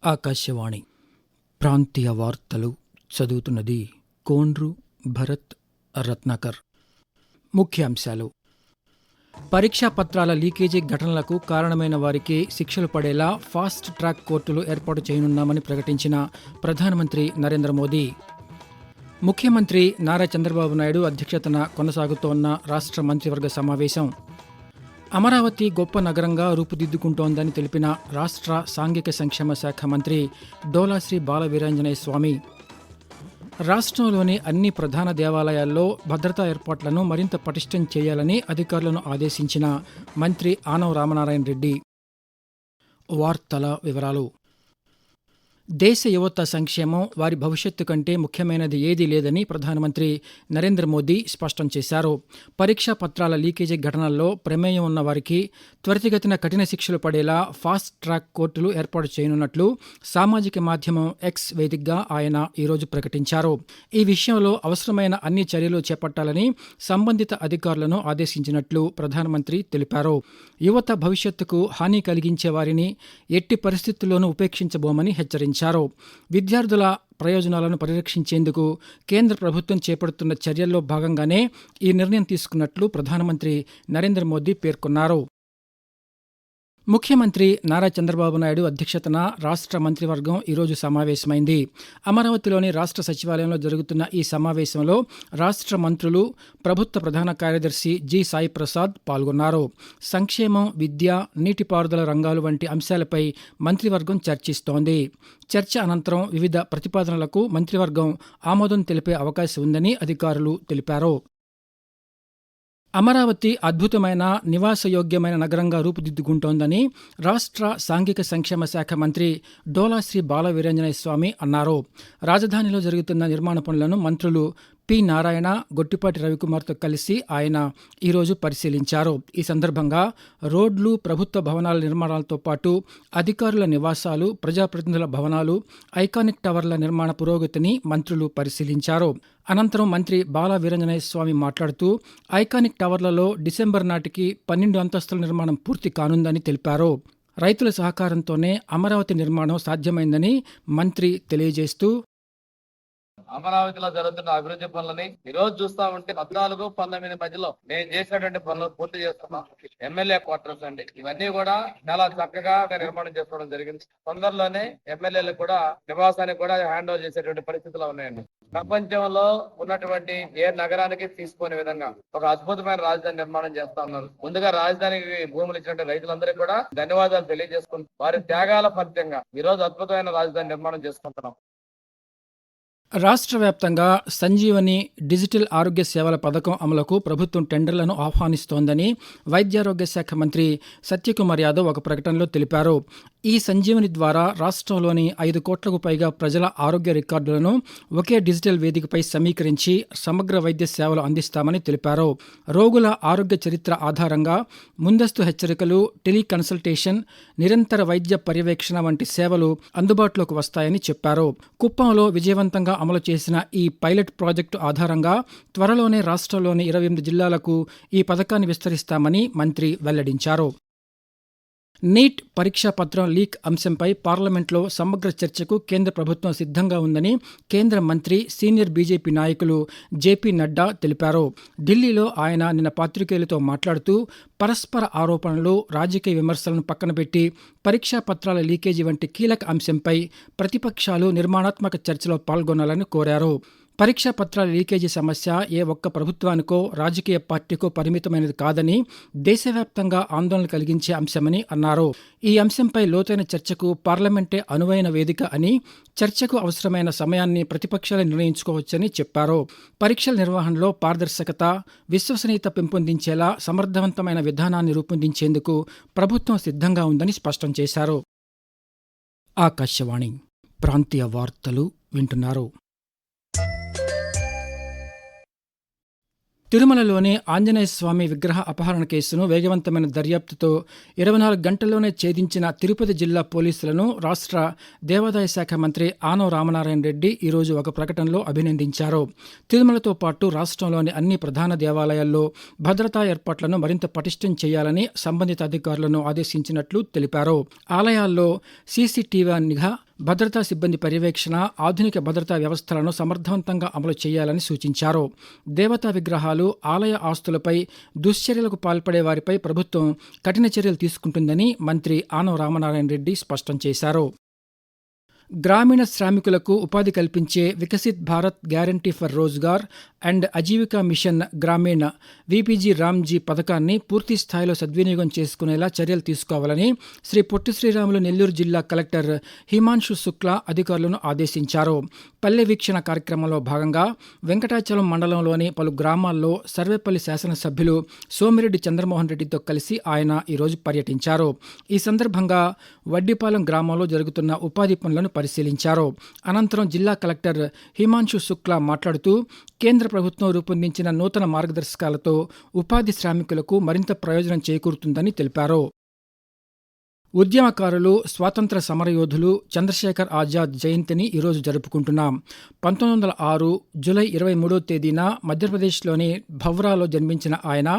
ఆకాశవాణి ప్రాంతీయ వార్తలు చదువుతున్నది కోండ్రు భరత్ రత్నాకర్. ముఖ్యాంశాలు: పరీక్షా పత్రాల లీకేజీ ఘటనలకు కారణమైన వారికి శిక్షలు పడేలా ఫాస్ట్ ట్రాక్ కోర్టులు ఏర్పాటు చేయనున్నామని ప్రకటించిన ప్రధానమంత్రి నరేంద్ర మోదీ. ముఖ్యమంత్రి నారా చంద్రబాబు నాయుడు అధ్యక్షతన కొనసాగుతోన్న రాష్ట్ర మంత్రివర్గ సమావేశం. అమరావతి గొప్ప నగరంగా రూపుదిద్దుకుంటోందని తెలిపిన రాష్ట్ర సాంఘిక సంక్షేమ శాఖ మంత్రి డోలాశ్రీ బాలవీరాంజనేయ స్వామి. రాష్ట్రంలోని అన్ని ప్రధాన దేవాలయాల్లో భద్రతా ఏర్పాట్లను మరింత పటిష్టం చేయాలని అధికారులను ఆదేశించిన మంత్రి ఆనవ రామనారాయణ రెడ్డి. వార్తల వివరాలు: దేశ యువత సంక్షేమం, వారి భవిష్యత్తు కంటే ముఖ్యమైనది ఏదీ లేదని ప్రధానమంత్రి నరేంద్ర మోదీ స్పష్టం చేశారు. పరీక్షా పత్రాల లీకేజీ ఘటనల్లో ప్రమేయం ఉన్న వారికి త్వరితగతిన కఠిన శిక్షలు పడేలా ఫాస్ట్ ట్రాక్ కోర్టులు ఏర్పాటు చేయనున్నట్లు సామాజిక మాధ్యమం ఎక్స్ వేదికగా ఆయన ఈరోజు ప్రకటించారు. ఈ విషయంలో అవసరమైన అన్ని చర్యలు చేపట్టాలని సంబంధిత అధికారులను ఆదేశించినట్లు ప్రధానమంత్రి తెలిపారు. యువత భవిష్యత్తుకు హాని కలిగించే వారిని ఎట్టి పరిస్థితుల్లోనూ ఉపేక్షించబోమని హెచ్చరించారు. విద్యార్థుల ప్రయోజనాలను పరిరక్షించేందుకు కేంద్ర ప్రభుత్వం చేపడుతున్న చర్యల్లో భాగంగానే ఈ నిర్ణయం తీసుకున్నట్లు ప్రధానమంత్రి నరేంద్ర మోదీ పేర్కొన్నారు. ముఖ్యమంత్రి నారా చంద్రబాబు నాయుడు అధ్యక్షతన రాష్ట్ర మంత్రివర్గం ఈరోజు సమావేశమైంది. అమరావతిలోని రాష్ట్ర సచివాలయంలో జరుగుతున్న ఈ సమావేశంలో రాష్ట్ర మంత్రులు, ప్రభుత్వ ప్రధాన కార్యదర్శి జి సాయి ప్రసాద్ పాల్గొన్నారు. సంక్షేమం, విద్య, నీటిపారుదల రంగాలు వంటి అంశాలపై మంత్రివర్గం చర్చిస్తోంది. చర్చ అనంతరం వివిధ ప్రతిపాదనలకు మంత్రివర్గం ఆమోదం తెలిపే అవకాశం ఉందని అధికారులు తెలిపారు. అమరావతి అద్భుతమైన నివాసయోగ్యమైన నగరంగా రూపుదిద్దుకుంటోందని రాష్ట్ర సాంఘిక సంక్షేమ శాఖ మంత్రి డోలాశ్రీ బాలవీరాంజనేయ స్వామి అన్నారు. రాజధానిలో జరుగుతున్న నిర్మాణ పనులను మంత్రులు పి. నారాయణ, గొట్టిపాటి రవికుమార్తో కలిసి ఆయన ఈరోజు పరిశీలించారు. ఈ సందర్భంగా రోడ్లు, ప్రభుత్వ భవనాల నిర్మాణాలతో పాటు అధికారుల నివాసాలు, ప్రజాప్రతినిధుల భవనాలు, ఐకానిక్ టవర్ల నిర్మాణ పురోగతిని మంత్రులు పరిశీలించారు. అనంతరం మంత్రి బాల వీరాంజనేయ స్వామి మాట్లాడుతూ ఐకానిక్ టవర్లలో డిసెంబర్ నాటికి 12 అంతస్తుల నిర్మాణం పూర్తి కానుందని తెలిపారు. రైతుల సహకారంతోనే అమరావతి నిర్మాణం సాధ్యమైందని మంత్రి తెలియజేస్తూ, అమరావతిలో జరుగుతున్న అభివృద్ధి పనులని ఈ రోజు చూస్తా ఉంటే 14-19 మధ్యలో నేను చేసినటువంటి పనులు పూర్తి చేస్తున్నాం. ఎమ్మెల్యే క్వార్టర్స్ అండి, ఇవన్నీ కూడా చాలా చక్కగా నిర్మాణం చేసుకోవడం జరిగింది. తొందరలోనే ఎమ్మెల్యేలకు కూడా నివాసానికి కూడా హ్యాండ్ ఓవర్ చేసేటువంటి పరిస్థితులు ఉన్నాయండి. ప్రపంచంలో ఉన్నటువంటి ఏ నగరానికి తీసుకునే విధంగా ఒక అద్భుతమైన రాజధాని నిర్మాణం చేస్తా ఉన్నారు. ముందుగా రాజధానికి భూములు ఇచ్చినటువంటి రైతులందరికీ కూడా ధన్యవాదాలు తెలియజేసుకుంటూ వారి త్యాగాల ఫలితంగా ఈ రోజు అద్భుతమైన రాజధాని నిర్మాణం చేసుకుంటున్నాం. రాష్ట్ర వ్యాప్తంగా సంజీవని డిజిటల్ ఆరోగ్య సేవల పథకం అమలుకు ప్రభుత్వం టెండర్లను ఆహ్వానిస్తోందని వైద్యారోగ్య శాఖ మంత్రి సత్యకుమార్ యాదవ్ ఒక ప్రకటనలో తెలిపారు. ఈ సంజీవని ద్వారా రాష్ట్రంలోని 5 కోట్లకు పైగా ప్రజల ఆరోగ్య రికార్డులను ఒకే డిజిటల్ వేదికపై సమీకరించి సమగ్ర వైద్య సేవలు అందిస్తామని తెలిపారు. రోగుల ఆరోగ్య చరిత్ర ఆధారంగా ముందస్తు హెచ్చరికలు, టెలికన్సల్టేషన్, నిరంతర వైద్య పర్యవేక్షణ వంటి సేవలు అందుబాటులోకి వస్తాయని చెప్పారు. కుప్పంలో విజయవంతంగా అమలు చేసిన ఈ పైలట్ ప్రాజెక్టు ఆధారంగా త్వరలోనే రాష్ట్రంలోని 28 జిల్లాలకు ఈ పథకాన్ని విస్తరిస్తామని మంత్రి వెల్లడించారు. నీట్ పరీక్షా పత్రం లీక్ అంశంపై పార్లమెంట్లో సమగ్ర చర్చకు కేంద్ర ప్రభుత్వం సిద్ధంగా ఉందని కేంద్ర మంత్రి, సీనియర్ బీజేపీ నాయకులు జేపీ నడ్డా తెలిపారు. ఢిల్లీలో ఆయన నిన్న పాత్రికేయులతో మాట్లాడుతూ పరస్పర ఆరోపణలు, రాజకీయ విమర్శలను పక్కనపెట్టి పరీక్షా పత్రాల లీకేజీ వంటి కీలక అంశంపై ప్రతిపక్షాలు నిర్మాణాత్మక చర్చలో పాల్గొనాలని కోరారు. పరీక్షా పత్రాల లీకేజీ సమస్య ఏ ఒక్క ప్రభుత్వానికో, రాజకీయ పార్టీకో పరిమితమైనది కాదని, దేశవ్యాప్తంగా ఆందోళన కలిగించే అంశమని అన్నారు. ఈ అంశంపై లోతైన చర్చకు పార్లమెంటే అనువైన వేదిక అని, చర్చకు అవసరమైన సమయాన్ని ప్రతిపక్షాలు నిర్ణయించుకోవచ్చని చెప్పారు. పరీక్షల నిర్వహణలో పారదర్శకత, విశ్వసనీయత పెంపొందించేలా సమర్థవంతమైన విధానాన్ని రూపొందించేందుకు ప్రభుత్వం సిద్ధంగా ఉందని స్పష్టం చేశారు. ఆకాశవాణి ప్రాంతీయ వార్తలు వింటున్నారు. తిరుమలలోని ఆంజనేయ స్వామి విగ్రహ అపహరణ కేసును వేగవంతమైన దర్యాప్తుతో 24 గంటల్లోనే ఛేదించిన తిరుపతి జిల్లా పోలీసులను రాష్ట్ర దేవాదాయ శాఖ మంత్రి ఆనవ రామనారాయణ రెడ్డి ఈరోజు ఒక ప్రకటనలో అభినందించారు. తిరుమలతో పాటు రాష్ట్రంలోని అన్ని ప్రధాన దేవాలయాల్లో భద్రతా ఏర్పాట్లను మరింత పటిష్టం చేయాలని సంబంధిత అధికారులను ఆదేశించినట్లు తెలిపారు. ఆలయాల్లో సీసీటీవీ నిఘా, భద్రతా సిబ్బంది పర్యవేక్షణ, ఆధునిక భద్రతా వ్యవస్థలను సమర్థవంతంగా అమలు చేయాలని సూచించారు. దేవతా విగ్రహాలు, ఆలయ ఆస్తులపై దుశ్చర్యలకు పాల్పడే వారిపై ప్రభుత్వం కఠిన చర్యలు తీసుకుంటుందని మంత్రి ఆనం రామనారాయణ రెడ్డి స్పష్టం చేశారు. గ్రామీణ శ్రామికులకు ఉపాధి కల్పించే Viksit Bharat guarantee for Rozgar and Ajeevika mission Gramin విపిజి రామ్జీ పథకాన్ని పూర్తి స్థాయిలో సద్వినియోగం చేసుకునేలా చర్యలు తీసుకోవాలని శ్రీ పొట్టి శ్రీరాములు నెల్లూరు జిల్లా కలెక్టర్ హిమాంశు శుక్లా అధికారులను ఆదేశించారు. పల్లె వీక్షణ కార్యక్రమంలో భాగంగా వెంకటాచలం మండలంలోని పలు గ్రామాల్లో సర్వేపల్లి శాసనసభ్యులు సోమిరెడ్డి చంద్రమోహన్ రెడ్డితో కలిసి ఆయన ఈరోజు పర్యటించారు. ఈ సందర్భంగా వడ్డిపాలెం గ్రామంలో జరుగుతున్న ఉపాధి పనులను పరిశీలించారు. అనంతరం జిల్లా కలెక్టర్ హిమాంశు శుక్లా మాట్లాడుతూ కేంద్ర ప్రభుత్వం రూపొందించిన నూతన మార్గదర్శకాలతో ఉపాధి శ్రామికులకు మరింత ప్రయోజనం చేకూరుతుందని తెలిపారు. ఉద్యమకారులు, స్వాతంత్ర సమరయోధులు చంద్రశేఖర్ ఆజాద్ జయంతిని ఈరోజు జరుపుకుంటున్నాం. 1906 జూలై 23వ తేదీన మధ్యప్రదేశ్లోని భవ్రాలో జన్మించిన ఆయన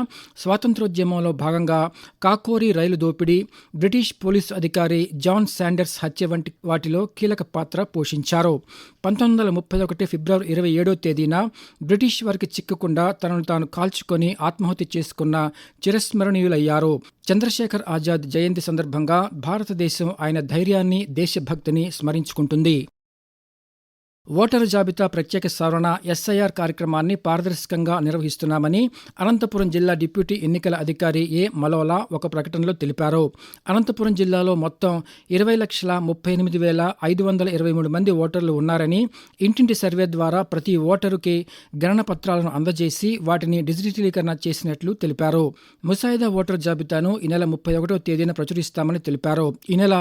స్వాతంత్రోద్యమంలో భాగంగా కాకోరి రైలు దోపిడీ, బ్రిటిష్ పోలీసు అధికారి జాన్ శాండర్స్ హత్య వంటి వాటిలో కీలక పాత్ర పోషించారు. 1931 ఫిబ్రవరి 27వ తేదీన బ్రిటిష్ వారికి చిక్కకుండా తనను తాను కాల్చుకొని ఆత్మహత్య చేసుకున్న చిరస్మరణీయులయ్యారు. చంద్రశేఖర్ ఆజాద్ జయంతి సందర్భంగా భారతదేశం ఆయన ధైర్యాన్ని, దేశభక్తిని స్మరించుకుంటుంది. ఓటరు జాబితా ప్రత్యేక సవరణ ఎస్ఐఆర్ కార్యక్రమాన్ని పారదర్శకంగా నిర్వహిస్తున్నామని అనంతపురం జిల్లా డిప్యూటీ ఎన్నికల అధికారి ఏ మలోలా ఒక ప్రకటనలో తెలిపారు. అనంతపురం జిల్లాలో మొత్తం 20,38,523 మంది ఓటర్లు ఉన్నారని, ఇంటింటి సర్వే ద్వారా ప్రతి ఓటరుకి గణన పత్రాలను అందజేసి వాటిని డిజిటలీకరణ చేసినట్లు తెలిపారు. ముసాయిదా ఓటరు జాబితాను ఈ నెల 31వ తేదీన ప్రచురిస్తామని తెలిపారు. ఈ నెల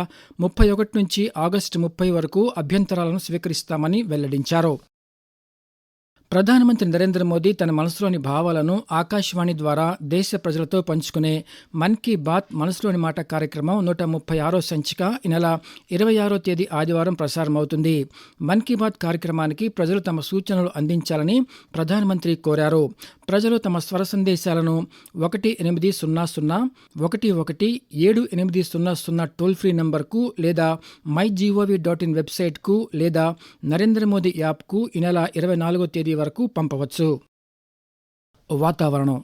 31 నుంచి ఆగస్టు 30 వరకు అభ్యంతరాలను స్వీకరిస్తామని వెల్లడించారు. ప్రధానమంత్రి నరేంద్ర మోదీ తన మనసులోని భావాలను ఆకాశవాణి ద్వారా దేశ ప్రజలతో పంచుకునే మన్ కీ బాత్ మనసులోని మాట కార్యక్రమం 136వ సంచిక ఈ నెల 26వ తేదీ ఆదివారం ప్రసారమవుతుంది. మన్ కీ బాత్ కార్యక్రమానికి ప్రజలు తమ సూచనలు అందించాలని ప్రధానమంత్రి కోరారు. ప్రజలు తమ స్వర సందేశాలను 1-800-11-7800 టోల్ ఫ్రీ నంబర్కు లేదా mygov.in వెబ్సైట్కు లేదా నరేంద్ర మోదీ యాప్కు ఈ నెల 24వ తేదీ వరకు పంపవచ్చు. వాతావరణం.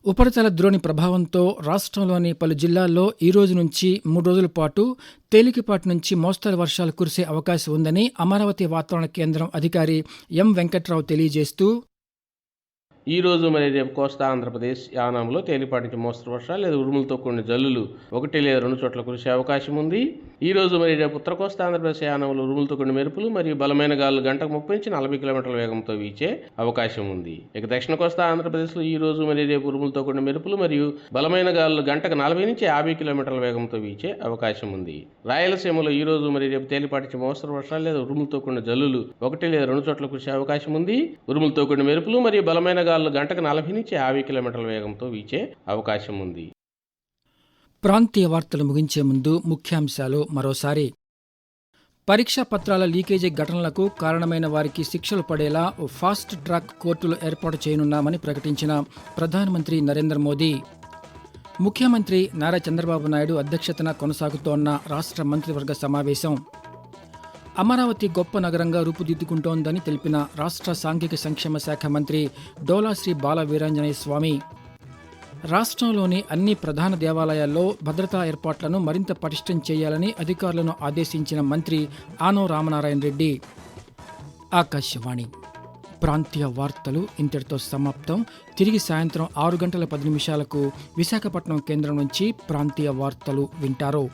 ఉపరితల ద్రోణి ప్రభావంతో రాష్ట్రంలోని పలు జిల్లాల్లో ఈ రోజు నుంచి 3 రోజుల పాటు తేలికపాటి నుంచి మోస్తరు వర్షాలు కురిసే అవకాశం ఉందని అమరావతి వాతావరణ కేంద్రం అధికారి ఎం వెంకట్రావు తెలియజేస్తూ, ఈ రోజు మరి రేపు కోస్తా ఆంధ్రప్రదేశ్ యానాంలో తేలిపాటి నుంచి మోస్తరు వర్షాలు లేదా ఉరుములతో కూడిన జల్లులు 1 లేదా 2 చోట్ల కురిసే అవకాశం ఉంది. ఈ రోజు మరి రేపు ఉత్తర కోస్తా ఆంధ్రప్రదేశ్ యానాంలో ఉరుములతో కూడిన మెరుపులు మరియు బలమైన గాలులు గంటకు 30 నుంచి 40 కిలోమీటర్ల వేగంతో వీచే అవకాశం ఉంది. ఇక దక్షిణ కోస్తా ఆంధ్రప్రదేశ్లో ఈ రోజు మరి రేపు ఉరుములతో కూడిన మెరుపులు మరియు బలమైన గాలులు గంటకు 40 నుంచి 50 కిలోమీటర్ల వేగంతో వీచే అవకాశం ఉంది. రాయలసీమలో ఈ రోజు మరి రేపు తేలిపాటి నుంచి మోస్తరు వర్షాలు లేదా ఉరుములతో కూడిన జల్లులు 1 లేదా 2 చోట్ల కురిసే అవకాశం ఉంది. ఉరుములతో కూడిన మెరుపులు మరియు బలమైన గాలులు గంటకు 40 నుంచి 50 కిలోమీటర్ల వేగంతో వీచే అవకాశం ఉంది. ప్రాంతీయ వార్తలు ముగించే ముందు ముఖ్యాంశాలు మరోసారి. పరీక్షా పత్రాల లీకేజీ ఘటనలకు కారణమైన వారికి శిక్షలు పడేలా ఫాస్ట్ ట్రాక్ కోర్టులు ఏర్పాటు చేయనున్నామని ప్రకటించిన ప్రధానమంత్రి నరేంద్ర మోదీ. ముఖ్యమంత్రి నారా చంద్రబాబు నాయుడు అధ్యక్షతన కొనసాగుతోన్న రాష్ట్ర మంత్రివర్గ సమావేశం. అమరావతి గొప్ప నగరంగా రూపుదిద్దుకుంటోందని తెలిపిన రాష్ట్ర సాంఘిక సంక్షేమ శాఖ మంత్రి డోలా శ్రీ బాల వీరాంజనేయ స్వామి. రాష్ట్రంలోని అన్ని ప్రధాన దేవాలయాల్లో భద్రతా ఏర్పాట్లను మరింత పటిష్టం చేయాలని అధికారులను ఆదేశించిన మంత్రి ఆనం రామనారాయణ రెడ్డి. ఆకాశవాణి ప్రాంతీయ వార్తలు ఇంతటితో సమాప్తం. తిరిగి సాయంత్రం 6 గంటల 10 నిమిషాలకు విశాఖపట్నం కేంద్రం నుంచి ప్రాంతీయ వార్తలు వింటారు.